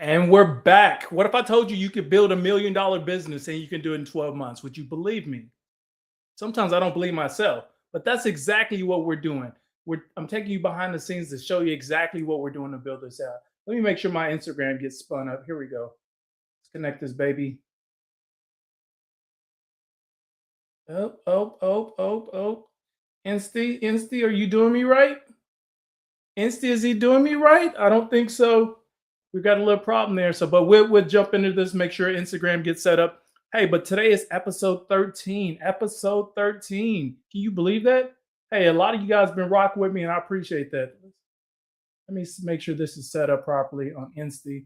And we're back. What if I told you you could build $1 million business and you can do it in 12 months? Would you believe me? Sometimes I don't believe myself, but that's exactly what we're doing. I'm taking you behind the scenes to show you exactly what we're doing to build this out. Let me make sure my Instagram gets spun up. Here we go. Let's connect this baby. Oh, oh, oh, oh, oh. Insty, are you doing me right? Insty, is he doing me right? I don't think so. We've got a little problem there. So, but we'll jump into this, make sure Instagram gets set up. Hey, but today is episode 13. Episode 13. Can you believe that? Hey, a lot of you guys been rocking with me, and I appreciate that. Let me make sure this is set up properly on Insta.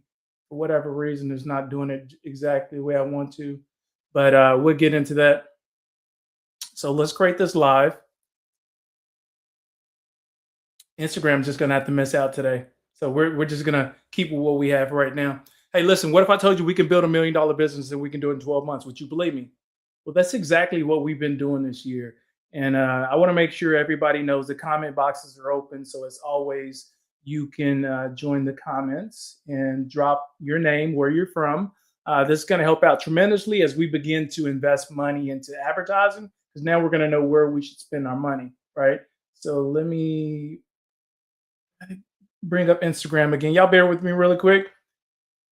For whatever reason, it's not doing it exactly the way I want to. But we'll get into that. So let's create this live. Instagram's just gonna have to miss out today. So we're just gonna keep with what we have right now. Hey, listen, what if I told you we can build $1 million business and we can do it in 12 months? Would you believe me? Well, that's exactly what we've been doing this year. And I want to make sure everybody knows the comment boxes are open. So as always, you can join the comments and drop your name, where you're from. This is going to help out tremendously as we begin to invest money into advertising, because now we're going to know where we should spend our money, right? So let me bring up Instagram again. Y'all bear with me really quick,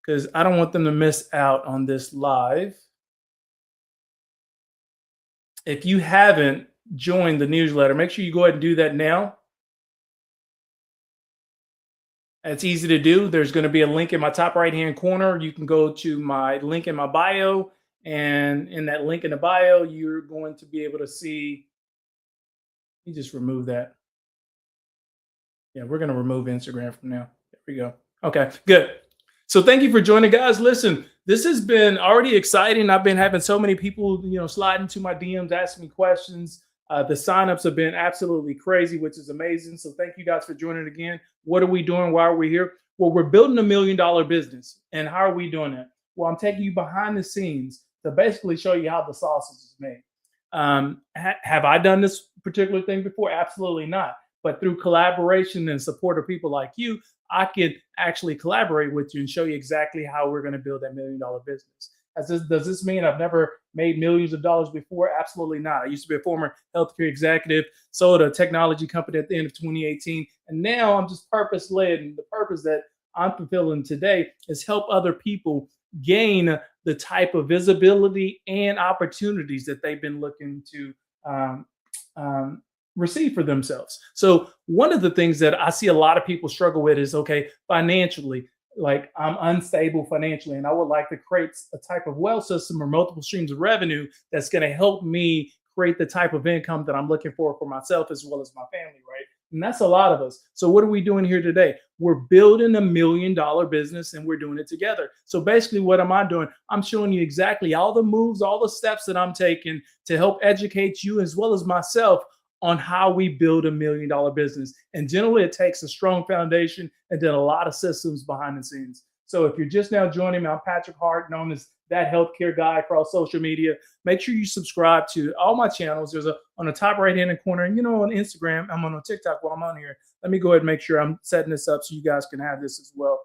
because I don't want them to miss out on this live. If you haven't joined the newsletter, make sure you go ahead and do that now. It's easy to do. There's going to be a link in my top right-hand corner. You can go to my link in my bio, and in that link in the bio, you're going to be able to see. You just remove that. Yeah, we're going to remove Instagram from now. There we go. Okay, good. So thank you for joining, guys. Listen, this has been already exciting. I've been having so many people, slide into my DMs, asking me questions. The signups have been absolutely crazy, which is amazing. So thank you guys for joining again. What are we doing? Why are we here? Well, we're building $1 million business. And how are we doing that? Well, I'm taking you behind the scenes to basically show you how the sausage is made. Have I done this particular thing before? Absolutely not. But through collaboration and support of people like you, I can actually collaborate with you and show you exactly how we're going to build that $1 million business. Does this mean I've never made millions of dollars before? Absolutely not. I used to be a former healthcare executive, sold a technology company at the end of 2018, and now I'm just purpose-led. And the purpose that I'm fulfilling today is help other people gain the type of visibility and opportunities that they've been looking to receive for themselves. So one of the things that I see a lot of people struggle with is, okay, financially, like I'm unstable financially, and I would like to create a type of wealth system or multiple streams of revenue that's going to help me create the type of income that I'm looking for myself as well as my family, right? And that's a lot of us. So what are we doing here today? We're building $1 million business, and we're doing it together. So basically, what am I doing? I'm showing you exactly all the moves, all the steps that I'm taking to help educate you as well as myself on how we build $1 million business. And generally, it takes a strong foundation and then a lot of systems behind the scenes. So if you're just now joining me, I'm Patrick Hart, known as that healthcare guy across social media. Make sure you subscribe to all my channels. There's on the top right-hand corner, and on Instagram, I'm on TikTok while I'm on here. Let me go ahead and make sure I'm setting this up so you guys can have this as well.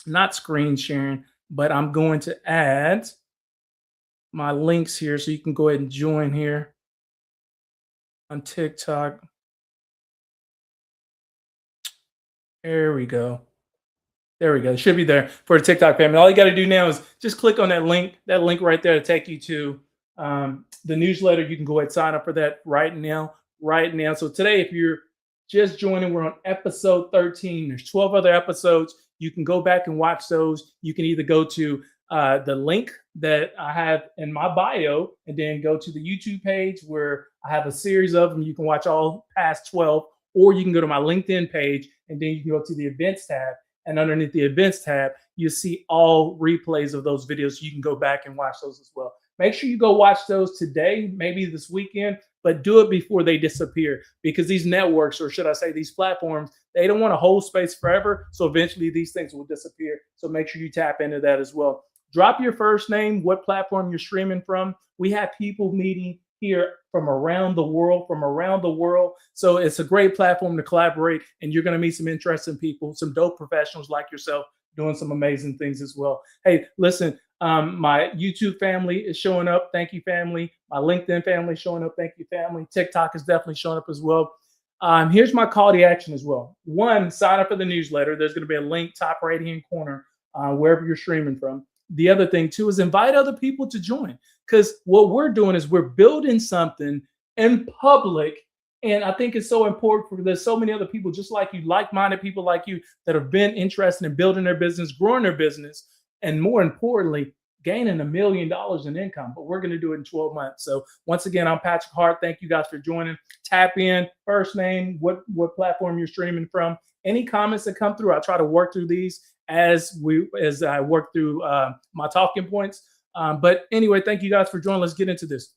Not screen sharing, but I'm going to add my links here so you can go ahead and join here on TikTok. There we go. It should be there for the TikTok family. All you got to do now is just click on that link right there to take you to the newsletter. You can go ahead and sign up for that right now. So today, if you're just joining, we're on episode 13. There's 12 other episodes. You can go back and watch those. You can either go to the link that I have in my bio and then go to the YouTube page where I have a series of them. You can watch all past 12, or you can go to my LinkedIn page and then you can go to the events tab. And underneath the events tab, you see all replays of those videos. So you can go back and watch those as well. Make sure you go watch those today, maybe this weekend, but do it before they disappear, because these networks, or should I say these platforms, they don't want to hold space forever. So eventually these things will disappear. So make sure you tap into that as well. Drop your first name, what platform you're streaming from. We have people here from around the world, So it's a great platform to collaborate, and you're going to meet some interesting people, some dope professionals like yourself doing some amazing things as well. Hey, listen, my YouTube family is showing up. Thank you, family. My LinkedIn family is showing up. Thank you, family. TikTok is definitely showing up as well. Here's my call to action as well. One, sign up for the newsletter. There's going to be a link top right hand corner wherever you're streaming from. The other thing too is invite other people to join, because what we're doing is we're building something in public. And I think it's so important for there's so many other people just like you, like-minded people like you that have been interested in building their business, growing their business, and more importantly, gaining $1 million in income. But we're going to do it in 12 months. So once again, I'm Patrick Hart. Thank you guys for joining. Tap in, first name, what platform you're streaming from. Any comments that come through, I try to work through these as I work through my talking points. But anyway, thank you guys for joining. Let's get into this.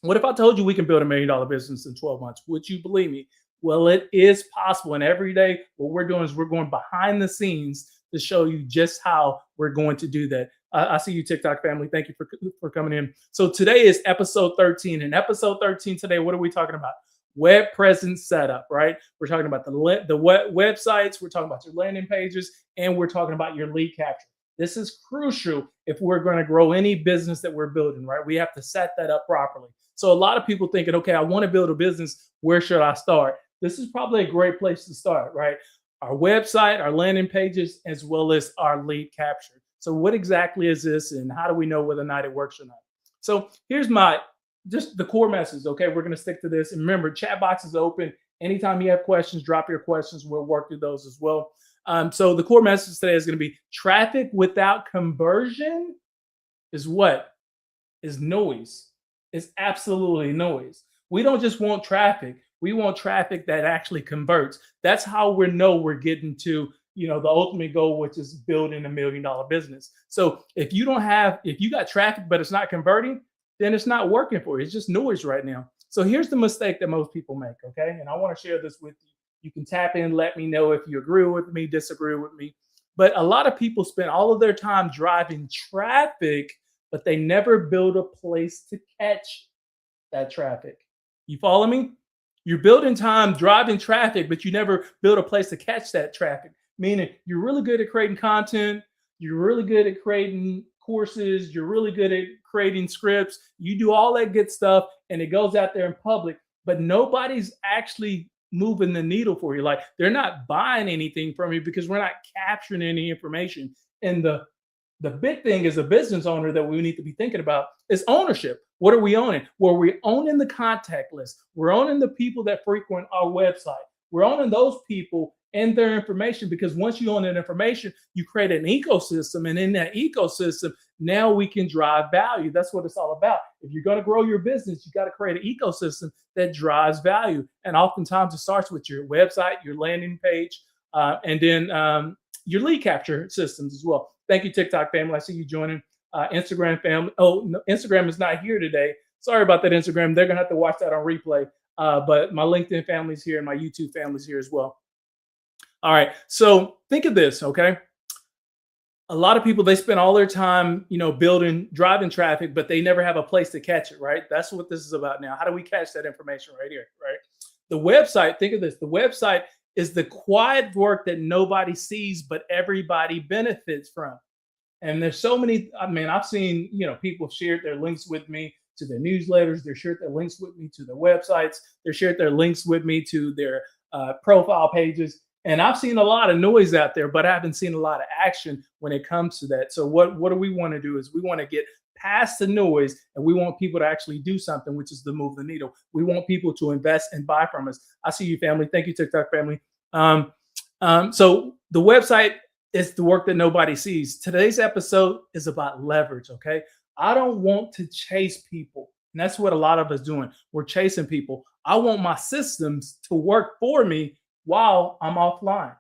What if I told you we can build $1 million business in 12 months? Would you believe me? Well, it is possible. And every day, what we're doing is we're going behind the scenes to show you just how we're going to do that. I see you, TikTok family. Thank you for coming in. So today is episode 13. And episode 13 today, what are we talking about? Web presence setup, right? We're talking about the websites. We're talking about your landing pages, and we're talking about your lead capture. This is crucial if we're going to grow any business that we're building, right? We have to set that up properly. So a lot of people thinking, okay, I want to build a business. Where should I start? This is probably a great place to start, right? Our website, our landing pages, as well as our lead capture. So what exactly is this, and how do we know whether or not it works or not? So here's just the core message. Okay, we're going to stick to this. And remember, chat box is open. Anytime you have questions, drop your questions. We'll work through those as well. So the core message today is going to be traffic without conversion is what? Is noise. It's absolutely noise. We don't just want traffic. We want traffic that actually converts. That's how we know we're getting to, the ultimate goal, which is building $1 million business. So if you got traffic, but it's not converting, then it's not working for you. It's just noise right now. So here's the mistake that most people make. Okay. And I want to share this with you. You can tap in, let me know if you agree with me, disagree with me. But a lot of people spend all of their time driving traffic, but they never build a place to catch that traffic. You follow me? You're building time driving traffic, but you never build a place to catch that traffic. Meaning you're really good at creating content. You're really good at creating courses. You're really good at creating scripts. You do all that good stuff, and it goes out there in public, but nobody's actually moving the needle for you. Like, they're not buying anything from you because we're not capturing any information. And the big thing as a business owner that we need to be thinking about is ownership. What are we owning? Well, we're owning the contact list. We're owning the people that frequent our website. We're owning those people and their information, because once you own that information, you create an ecosystem. And in that ecosystem, now we can drive value. That's what it's all about. If you're going to grow your business, you got to create an ecosystem that drives value. And oftentimes it starts with your website, your landing page, and then your lead capture systems as well. Thank you, TikTok family. I see you joining. Instagram family. Oh, no, Instagram is not here today. Sorry about that, Instagram. They're going to have to watch that on replay. But my LinkedIn family's here and my YouTube family's here as well. All right. So think of this, okay? A lot of people, they spend all their time, driving traffic, but they never have a place to catch it, right? That's what this is about now. How do we catch that information right here, right? The website, think of this. The website is the quiet work that nobody sees, but everybody benefits from. And there's so many, I've seen, people shared their links with me to their newsletters. They shared their links with me to their websites. They shared their links with me to their profile pages. And I've seen a lot of noise out there, but I haven't seen a lot of action when it comes to that. So what do we want to do is we want to get past the noise, and we want people to actually do something, which is to move the needle. We want people to invest and buy from us. I see you, family. Thank you, TikTok family. So the website is the work that nobody sees. Today's episode is about leverage, okay? I don't want to chase people. And that's what a lot of us doing. We're chasing people. I want my systems to work for me while I'm offline.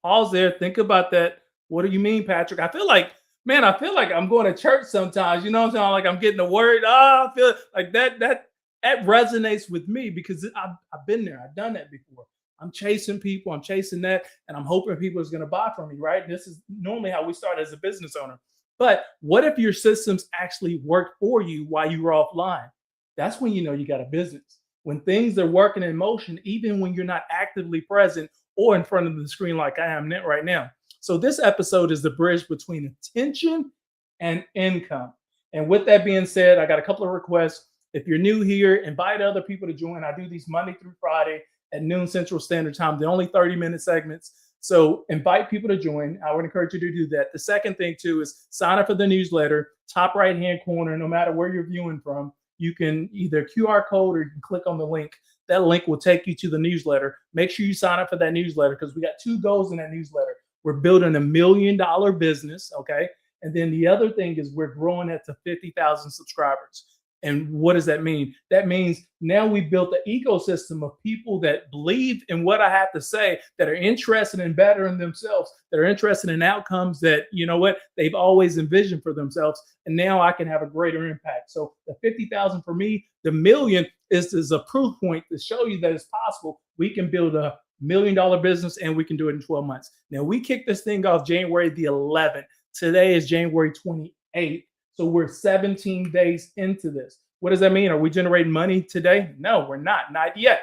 Pause there. Think about that. What do you mean, Patrick? I feel like I'm going to church sometimes. You know what I'm saying? Like I'm getting the word. I feel like that resonates with me because I've been there. I've done that before. I'm chasing people. I'm chasing that. And I'm hoping people is going to buy from me, right? This is normally how we start as a business owner. But what if your systems actually work for you while you were offline? That's when you know you got a business. When things are working in motion, even when you're not actively present or in front of the screen like I am right now. So this episode is the bridge between attention and income. And with that being said, I got a couple of requests. If you're new here, invite other people to join. I do these Monday through Friday at noon Central Standard Time. They're only 30-minute segments. So invite people to join. I would encourage you to do that. The second thing too is sign up for the newsletter, top right-hand corner, no matter where you're viewing from. You can either QR code or you can click on the link. That link will take you to the newsletter. Make sure you sign up for that newsletter because we got two goals in that newsletter. We're building $1 million business, okay? And then the other thing is we're growing that to 50,000 subscribers. And what does that mean? That means now we've built an ecosystem of people that believe in what I have to say, that are interested in bettering themselves, that are interested in outcomes that, you know what, they've always envisioned for themselves. And now I can have a greater impact. So the 50,000 for me, the million is a proof point to show you that it's possible. We can build a $1 million business and we can do it in 12 months. Now we kicked this thing off January the 11th. Today is January 28th. So we're 17 days into this. What does that mean? Are we generating money today? No, we're not yet.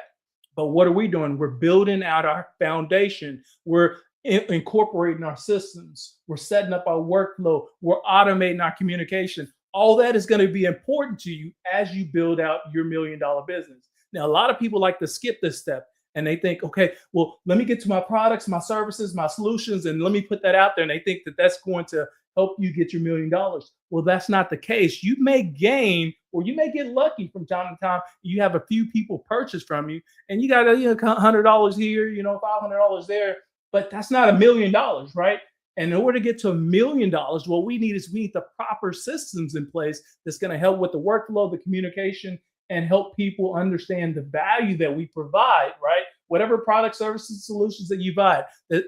But what are we doing? We're building out our foundation. We're incorporating our systems. We're setting up our workflow. We're automating our communication. All that is going to be important to you as you build out your $1 million business. Now, a lot of people like to skip this step and they think, okay, well, let me get to my products, my services, my solutions, and let me put that out there. And they think that that's going to help you get your $1 million. Well, that's not the case. You may gain or you may get lucky from time to time. You have a few people purchase from you and you got $100 here, $500 there, but that's not $1 million, right? And in order to get to $1 million, what we need the proper systems in place that's going to help with the workflow, the communication, and help people understand the value that we provide, right? Whatever product, services, solutions that you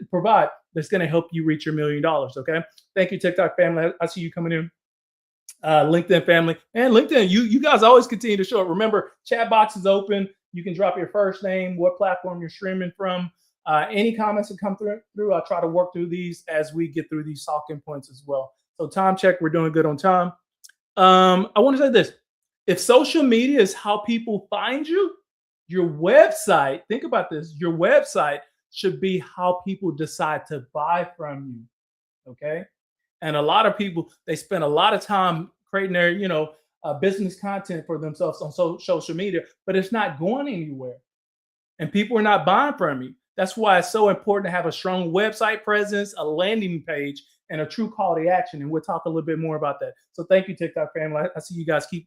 provide that's going to help you reach your $1 million. Okay. Thank you, TikTok family. I see you coming in. LinkedIn family and LinkedIn. You guys always continue to show up. Remember, chat box is open. You can drop your first name, what platform you're streaming from. Any comments that come through, I'll try to work through these as we get through these talking points as well. So time check, we're doing good on time. I want to say this. If social media is how people find you, your website, think about this, your website should be how people decide to buy from you, okay? And a lot of people, they spend a lot of time creating their, business content for themselves on social media, but it's not going anywhere. And people are not buying from you. That's why it's so important to have a strong website presence, a landing page, and a true call to action. And we'll talk a little bit more about that. So thank you, TikTok family. I see you guys keep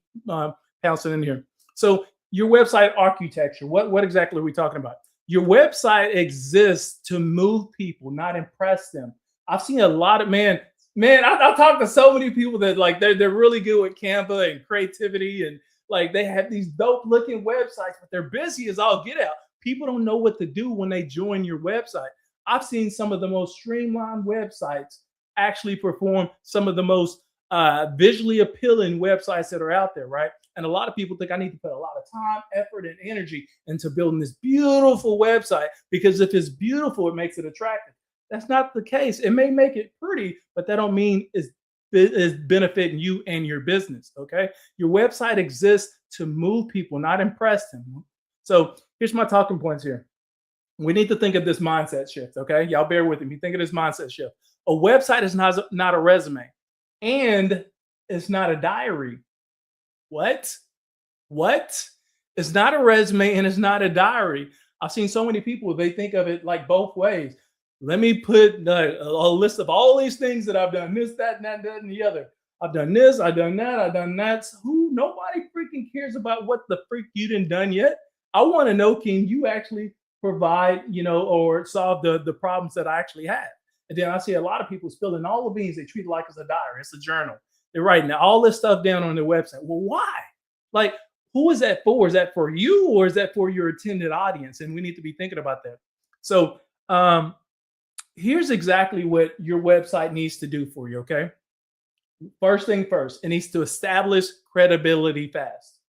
pouncing in here. So your website architecture, what exactly are we talking about? Your website exists to move people, not impress them. I've seen a lot of, I talked to so many people that like, they're really good with Canva and creativity. And like, they have these dope looking websites, but they're busy as all get out. People don't know what to do when they join your website. I've seen some of the most streamlined websites actually perform some of the most visually appealing websites that are out there, right? And a lot of people think I need to put a lot of time, effort, and energy into building this beautiful website because if it's beautiful, it makes it attractive. That's not the case. It may make it pretty, but that don't mean it's benefiting you and your business, okay? Your website exists to move people, not impress them. So here's my talking points here. We need to think of this mindset shift, okay? Y'all bear with me. Think of this mindset shift. A website is not a resume, and it's not a diary. What? It's not a resume and it's not a diary. I've seen so many people, they think of it like both ways. Let me put a list of all these things that I've done, this, that, and the other. I've done this, I've done that, I've done that. Nobody freaking cares about what the freak you done done yet. I want to know, can you actually provide, or solve the problems that I actually have? And then I see a lot of people spilling all the beans. They treat it like it's a diary, it's a journal. They're writing all this stuff down on their website. Well, why? Like, who is that for? Is that for you or is that for your intended audience? And we need to be thinking about that. So here's exactly what your website needs to do for you, okay? First thing first, it needs to establish credibility fast.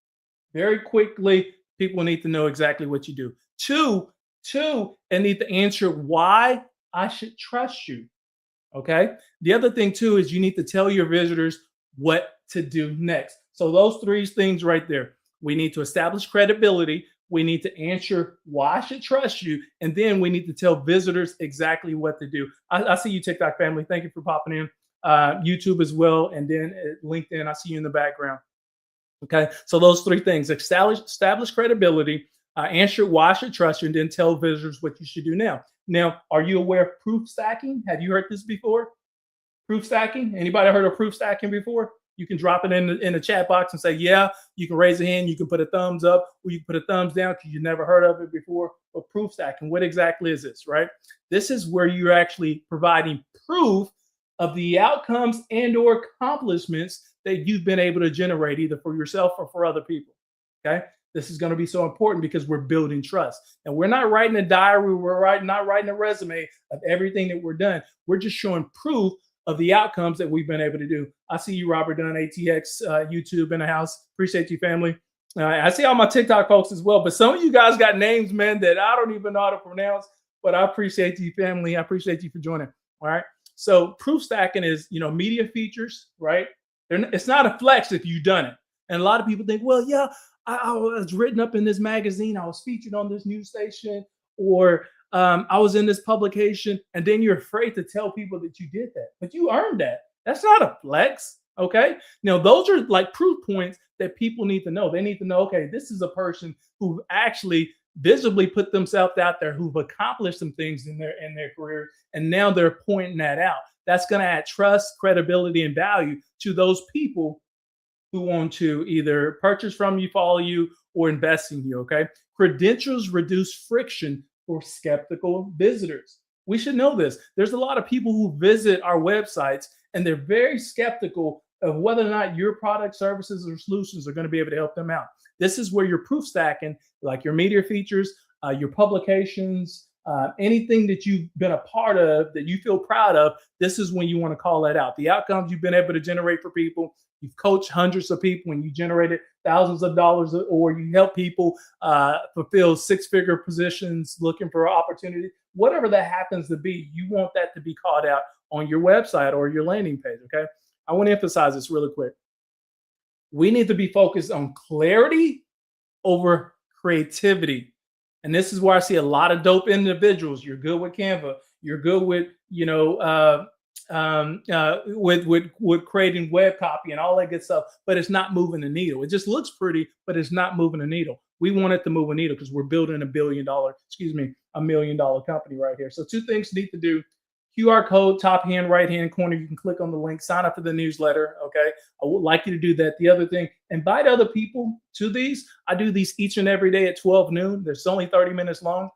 Very quickly, people need to know exactly what you do. Two, it needs to answer why I should trust you, okay? The other thing too is you need to tell your visitors what to do next. So those three things right there. We need to establish credibility. We need to answer why I should trust you. And then we need to tell visitors exactly what to do. I see you, TikTok family. Thank you for popping in. YouTube as well. And then LinkedIn, I see you in the background. Okay. So those three things: establish credibility, answer why I should trust you, and then tell visitors what you should do now. Now, are you aware of proof stacking? Have you heard this before? Proof stacking? Anybody heard of proof stacking before? You can drop it in the chat box and say, yeah. You can raise a hand, you can put a thumbs up, or you can put a thumbs down because you never heard of it before. But proof stacking, what exactly is this, right? This is where you're actually providing proof of the outcomes and or accomplishments that you've been able to generate either for yourself or for other people. Okay. This is going to be so important because we're building trust. And we're not writing a diary, not writing a resume of everything that we're done. We're just showing proof of the outcomes that we've been able to do. I see you, Robert Dunn, ATX, YouTube in the house. Appreciate you, family. I see all my TikTok folks as well, but some of you guys got names, man, that I don't even know how to pronounce, but I appreciate you, family. I appreciate you for joining. All right. So proof stacking is, media features, right? It's not a flex if you've done it. And a lot of people think, well, yeah, I was written up in this magazine. I was featured on this news station, or I was in this publication, and then you're afraid to tell people that you did that, but you earned that. That's not a flex. Okay. Now, those are like proof points that people need to know. They need to know, okay, this is a person who actually visibly put themselves out there, who've accomplished some things in their career, and now they're pointing that out. That's going to add trust, credibility, and value to those people who want to either purchase from you, follow you, or invest in you. Okay. Credentials reduce friction for skeptical visitors. We should know this. There's a lot of people who visit our websites and they're very skeptical of whether or not your product, services, or solutions are going to be able to help them out. This is where your proof stacking, like your media features, your publications, anything that you've been a part of that you feel proud of, this is when you want to call that out. The outcomes you've been able to generate for people. You've coached hundreds of people and you generated thousands of dollars, or you help people fulfill six-figure positions looking for opportunity. Whatever that happens to be, you want that to be called out on your website or your landing page, okay? I want to emphasize this really quick. We need to be focused on clarity over creativity. And this is where I see a lot of dope individuals. You're good with Canva. You're good with, with creating web copy and all that good stuff, but it's not moving the needle. It just looks pretty, but it's not moving the needle. We want it to move a needle because we're building $1 million company right here. So two things need to do. QR code, top hand, right hand corner. You can click on the link, sign up for the newsletter. Okay. I would like you to do that. The other thing, invite other people to these. I do these each and every day at 12 noon. There's only 30 minutes long.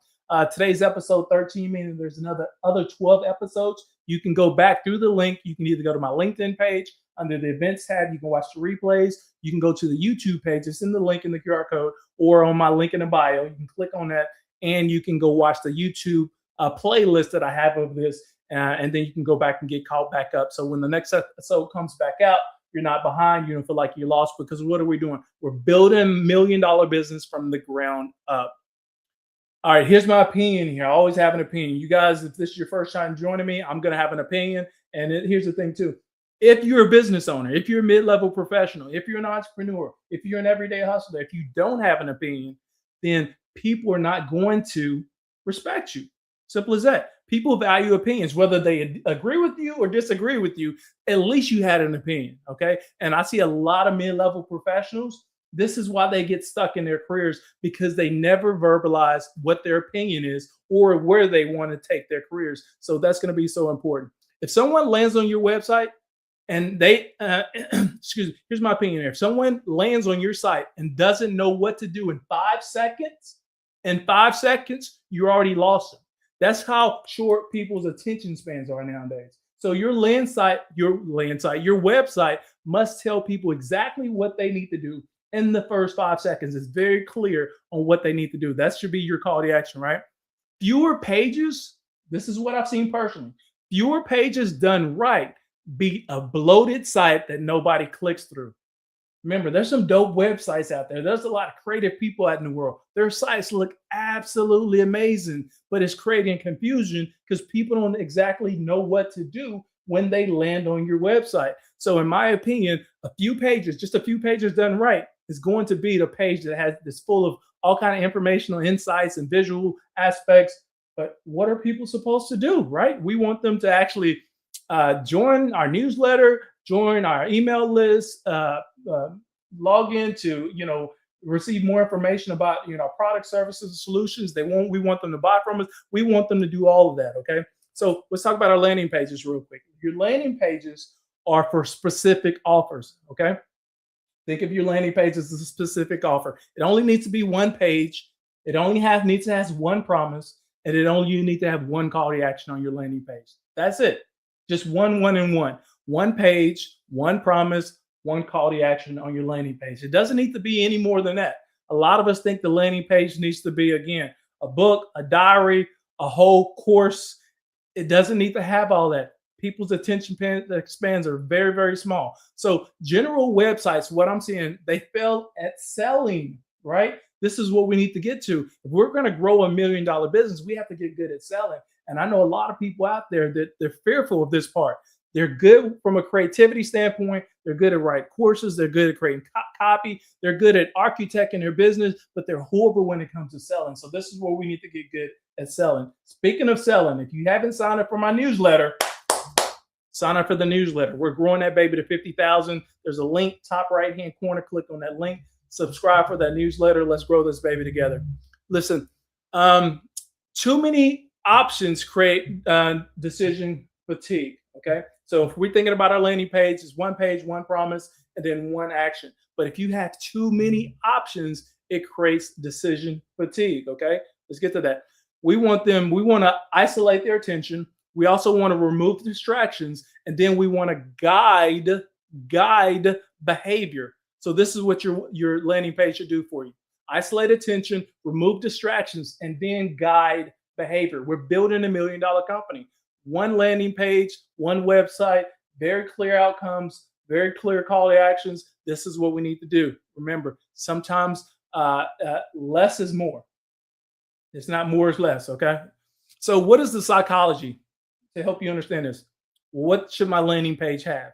Today's episode 13, meaning there's other 12 episodes. You can go back through the link. You can either go to my LinkedIn page under the events tab. You can watch the replays. You can go to the YouTube page. It's in the link in the QR code, or on my link in the bio. You can click on that and you can go watch the YouTube playlist that I have of this. And then you can go back and get caught back up. So when the next episode comes back out, you're not behind. You don't feel like you're lost, because what are we doing? We're building $1 million business from the ground up. All right, here's my opinion here. I always have an opinion. You guys, if this is your first time joining me, I'm going to have an opinion. And here's the thing too. If you're a business owner, if you're a mid-level professional, if you're an entrepreneur, if you're an everyday hustler, if you don't have an opinion, then people are not going to respect you. Simple as that. People value opinions, whether they agree with you or disagree with you. At least you had an opinion, okay? And I see a lot of mid-level professionals. This is why they get stuck in their careers, because they never verbalize what their opinion is or where they want to take their careers. So that's going to be so important. If someone lands on your website and they, excuse me, here's my opinion here. If someone lands on your site and doesn't know what to do in 5 seconds, you already lost them. That's how short people's attention spans are nowadays. So your website must tell people exactly what they need to do in the first 5 seconds. It's very clear on what they need to do. That should be your call to action, right? Fewer pages. This is what I've seen personally. Fewer pages done right beat a bloated site that nobody clicks through. Remember, there's some dope websites out there. There's a lot of creative people out in the world. Their sites look absolutely amazing, but it's creating confusion because people don't exactly know what to do when they land on your website. So in my opinion, just a few pages done right is going to be the page that has this full of all kind of informational insights and visual aspects. But what are people supposed to do, right? We want them to actually join our newsletter, join our email list, log in to, receive more information about, product, services, and solutions. We want them to buy from us. We want them to do all of that. Okay. So let's talk about our landing pages real quick. Your landing pages are for specific offers. Okay. Think of your landing page as a specific offer. It only needs to be one page. It only needs to have one promise, and you need to have one call to action on your landing page. That's it. Just one, and one. One page, one promise, one call to action on your landing page. It doesn't need to be any more than that. A lot of us think the landing page needs to be, again, a book, a diary, a whole course. It doesn't need to have all that. People's attention spans are very, very small. So general websites, what I'm seeing, they fail at selling, right? This is what we need to get to. If we're going to grow $1 million business, we have to get good at selling. And I know a lot of people out there that they're fearful of this part. They're good from a creativity standpoint. They're good at writing courses. They're good at creating copy. They're good at architecting their business, but they're horrible when it comes to selling. So this is where we need to get good at selling. Speaking of selling, if you haven't signed up for my newsletter, sign up for the newsletter. We're growing that baby to 50,000. There's a link, top right-hand corner. Click on that link. Subscribe for that newsletter. Let's grow this baby together. Listen, too many options create decision fatigue. Okay. So if we're thinking about our landing page, it's one page, one promise, and then one action. But if you have too many options, it creates decision fatigue. Okay. Let's get to that. We want to isolate their attention. We also want to remove distractions, and then we want to guide behavior. So this is what your landing page should do for you. Isolate attention, remove distractions, and then guide behavior. We're building $1 million company. One landing page, one website, very clear outcomes, very clear call to actions. This is what we need to do. Remember, sometimes less is more. It's not more is less, okay? So what is the psychology to help you understand this? What should my landing page have?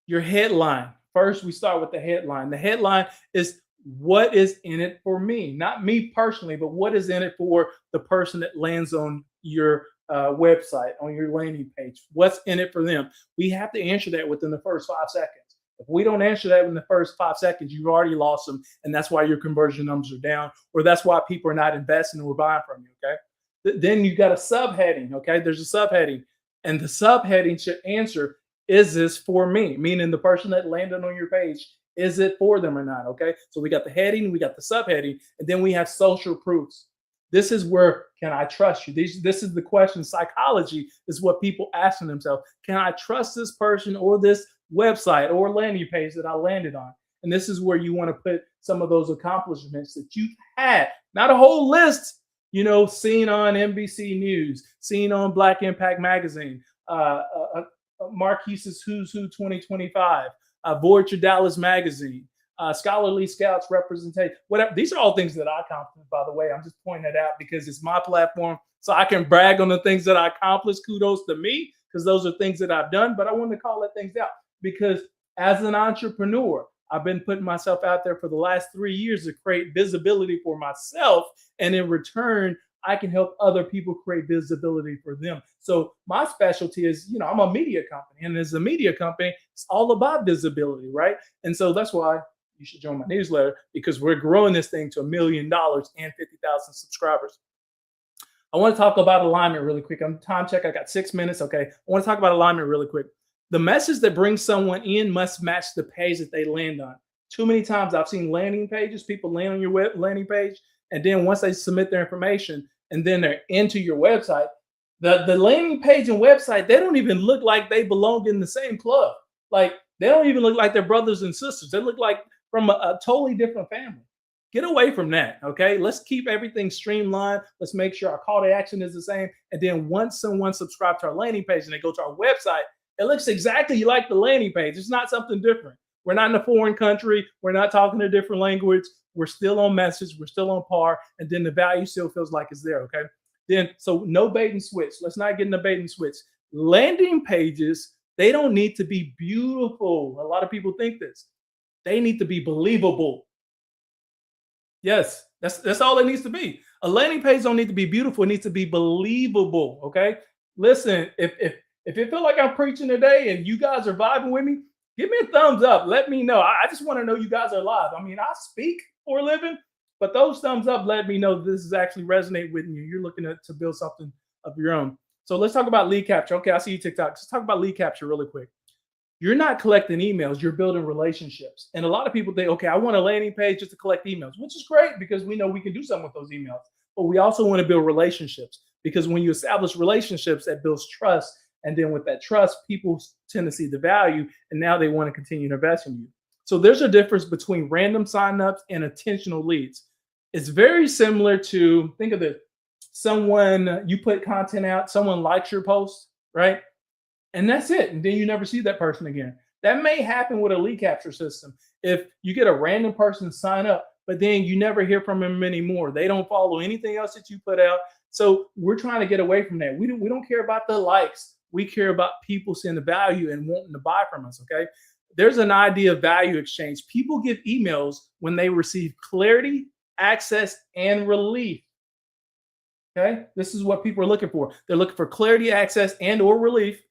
Your headline. First, we start with the headline. The headline is what is in it for me? Not me personally, but what is in it for the person that lands on your website, on your landing page? What's in it for them? We have to answer that within the first 5 seconds. If we don't answer that in the first 5 seconds, you've already lost them, and that's why your conversion numbers are down, or that's why people are not investing or buying from you. Okay. Then you got a subheading. Okay. There's a subheading, and the subheading should answer, is this for me? Meaning the person that landed on your page, is it for them or not? Okay. So we got the heading, we got the subheading, and then we have social proofs. This is where, can I trust you? This is the question. Psychology is what people asking themselves. Can I trust this person or this website or landing page that I landed on? And this is where you want to put some of those accomplishments that you've had, not a whole list, seen on NBC News, seen on Black Impact Magazine, Marquise's Who's Who 2025, Voyager Dallas Magazine, Scholarly Scouts Representation, whatever. These are all things that I accomplished, by the way. I'm just pointing it out because it's my platform, so I can brag on the things that I accomplished. Kudos to me, because those are things that I've done, but I want to call that things out because as an entrepreneur, I've been putting myself out there for the last 3 years to create visibility for myself. And in return, I can help other people create visibility for them. So my specialty is, I'm a media company. And as a media company, it's all about visibility, right? And so that's why you should join my newsletter, because we're growing this thing to $1 million and 50,000 subscribers. I want to talk about alignment really quick. I'm time check. I got 6 minutes. Okay. I want to talk about alignment really quick. The message that brings someone in must match the page that they land on. Too many times I've seen landing pages, people land on your landing page, and then once they submit their information and then they're into your website, the landing page and website, they don't even look like they belong in the same club. Like, they don't even look like they're brothers and sisters. They look like from a totally different family. Get away from that, okay? Let's keep everything streamlined. Let's make sure our call to action is the same. And then once someone subscribes to our landing page and they go to our website, it looks exactly like the landing page. It's not something different. We're not in a foreign country. We're not talking a different language. We're still on message. We're still on par. And then the value still feels like it's there, okay? Then, so no bait and switch. Let's not get in the bait and switch. Landing pages, they don't need to be beautiful. A lot of people think this. They need to be believable. Yes, that's all it needs to be. A landing page don't need to be beautiful. It needs to be believable. Okay. Listen, if it feel like I'm preaching today and you guys are vibing with me, give me a thumbs up. Let me know. I just want to know you guys are live. I mean, I speak for a living, but those thumbs up let me know this is actually resonating with you. You're looking to build something of your own. So let's talk about lead capture. Okay, I see you TikTok. Let's talk about lead capture really quick. You're not collecting emails, you're building relationships. And a lot of people think, okay, I want a landing page just to collect emails, which is great because we know we can do something with those emails. But we also want to build relationships because when you establish relationships, that builds trust. And then with that trust, people tend to see the value and now they want to continue to invest in you. So there's a difference between random signups and intentional leads. It's very similar to, think of this, someone, you put content out, someone likes your post, right? And that's it. And then you never see that person again. That may happen with a lead capture system. If you get a random person sign up, but then you never hear from them anymore. They don't follow anything else that you put out. So we're trying to get away from that. We don't care about the likes. We care about people seeing the value and wanting to buy from us. Okay. There's an idea of value exchange. People give emails when they receive clarity, access, and relief. Okay. This is what people are looking for. They're looking for clarity, access, and or relief.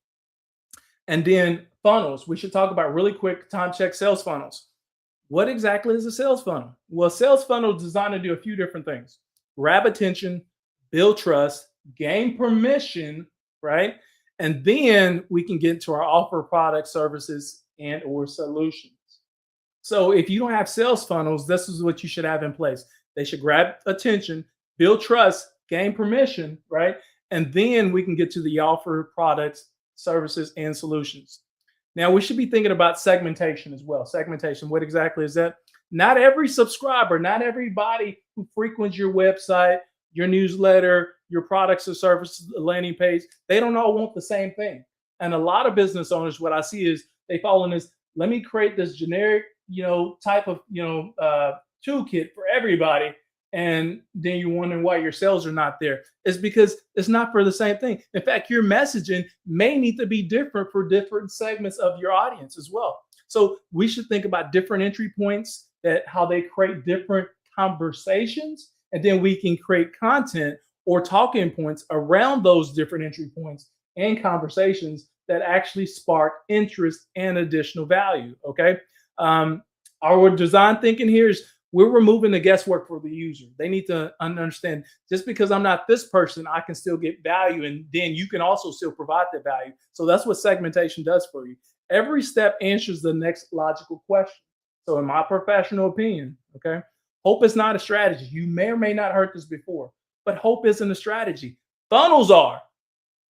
And then funnels. We should talk about really quick time check sales funnels. What exactly is a sales funnel? Well, a sales funnel is designed to do a few different things. Grab attention, build trust, gain permission, right? And then we can get to our offer, product, services, and or solutions. So if you don't have sales funnels, this is what you should have in place. They should grab attention, build trust, gain permission, right? And then we can get to the offer, products, services, and solutions. Now, we should be thinking about segmentation as well. Segmentation, what exactly is that? Not every subscriber, not everybody who frequents your website, your newsletter, your products or services, landing page, they don't all want the same thing. And a lot of business owners, what I see is they fall in this, let me create this generic, type of, toolkit for everybody. And then you're wondering why your sales are not there. It's because it's not for the same thing. In fact, your messaging may need to be different for different segments of your audience as well. So we should think about different entry points, that how they create different conversations, and then we can create content or talking points around those different entry points and conversations that actually spark interest and additional value. Okay. Our design thinking here is we're removing the guesswork for the user. They need to understand, just because I'm not this person, I can still get value. And then you can also still provide the value. So that's what segmentation does for you. Every step answers the next logical question. So in my professional opinion, okay, hope is not a strategy. You may or may not heard this before, but hope isn't a strategy. Funnels are.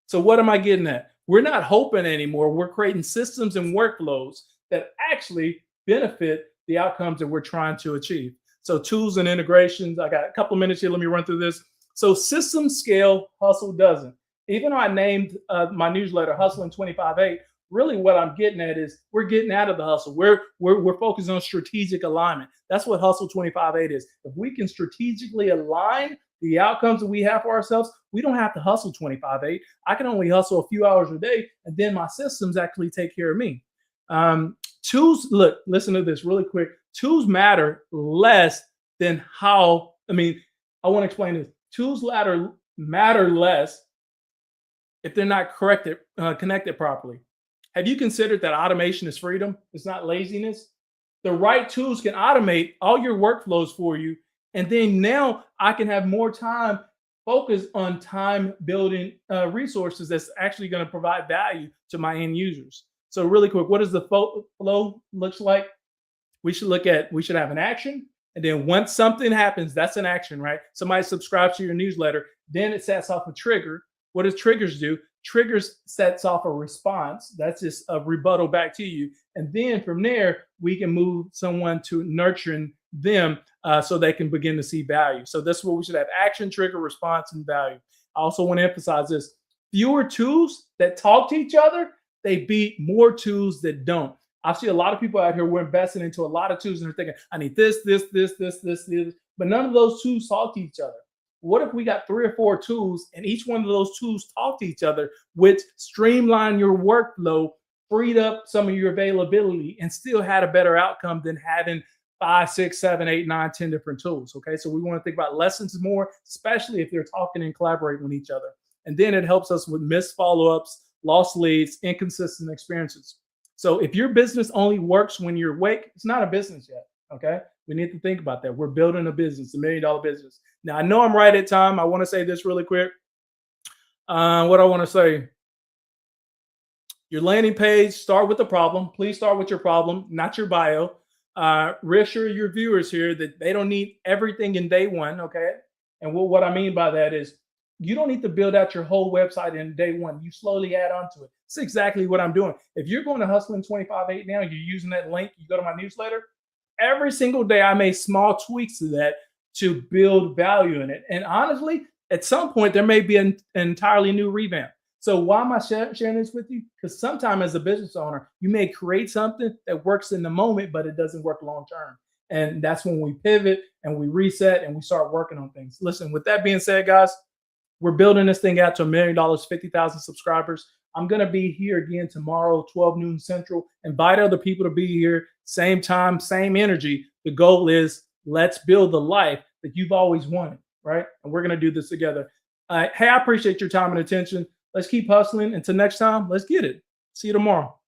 So what am I getting at? We're not hoping anymore. We're creating systems and workflows that actually benefit the outcomes that we're trying to achieve. So tools and integrations, I got a couple of minutes here. Let me run through this. So system scale, hustle doesn't. Even though I named my newsletter Hustling 25-8, really what I'm getting at is we're getting out of the hustle. We're focused on strategic alignment. That's what Hustle 25-8 is. If we can strategically align the outcomes that we have for ourselves, we don't have to hustle 25-8. I can only hustle a few hours a day, and then my systems actually take care of me. Tools, look, listen to this really quick. Tools matter less than how, I want to explain this. Tools matter less if they're not connected properly. Have you considered that automation is freedom? It's not laziness. The right tools can automate all your workflows for you. And then now I can have more time focused on time building resources that's actually going to provide value to my end users. So really quick, what does the flow looks like? We should have an action. And then once something happens, that's an action, right? Somebody subscribes to your newsletter, then it sets off a trigger. What does triggers do? Triggers sets off a response. That's just a rebuttal back to you. And then from there, we can move someone to nurturing them so they can begin to see value. So that's what we should have: action, trigger, response, and value. I also want to emphasize this: fewer tools that talk to each other, they beat more tools that don't. I see a lot of people out here, we're investing into a lot of tools and they're thinking, I need this, but none of those tools talk to each other. What if we got 3 or 4 tools and each one of those tools talk to each other, which streamline your workflow freed up some of your availability and still had a better outcome than having 5, 6, 7, 8, 9, 10 different tools. Okay. So we want to think about lessons more, especially if they're talking and collaborating with each other. And then it helps us with missed follow-ups, lost leads, inconsistent experiences. So if your business only works when you're awake, it's not a business yet. Okay. We need to think about that. We're building a business, $1 million business. Now, I know I'm right at time. I want to say this really quick. What I want to say, your landing page, start with the problem. Please start with your problem, not your bio. Reassure your viewers here that they don't need everything in day one. Okay. And what I mean by that is you don't need to build out your whole website in day one. You slowly add on to it. It's exactly what I'm doing. If you're going to Hustling 25/8 now, you're using that link, you go to my newsletter. Every single day, I make small tweaks to that to build value in it. And honestly, at some point, there may be an entirely new revamp. So why am I sharing this with you? Because sometimes as a business owner, you may create something that works in the moment, but it doesn't work long term. And that's when we pivot and we reset and we start working on things. Listen, with that being said, guys, we're building this thing out to $1 million, 50,000 subscribers. I'm going to be here again tomorrow, 12 noon Central. Invite other people to be here. Same time, same energy. The goal is let's build the life that you've always wanted, right? And we're going to do this together. Hey, I appreciate your time and attention. Let's keep hustling. Until next time, let's get it. See you tomorrow.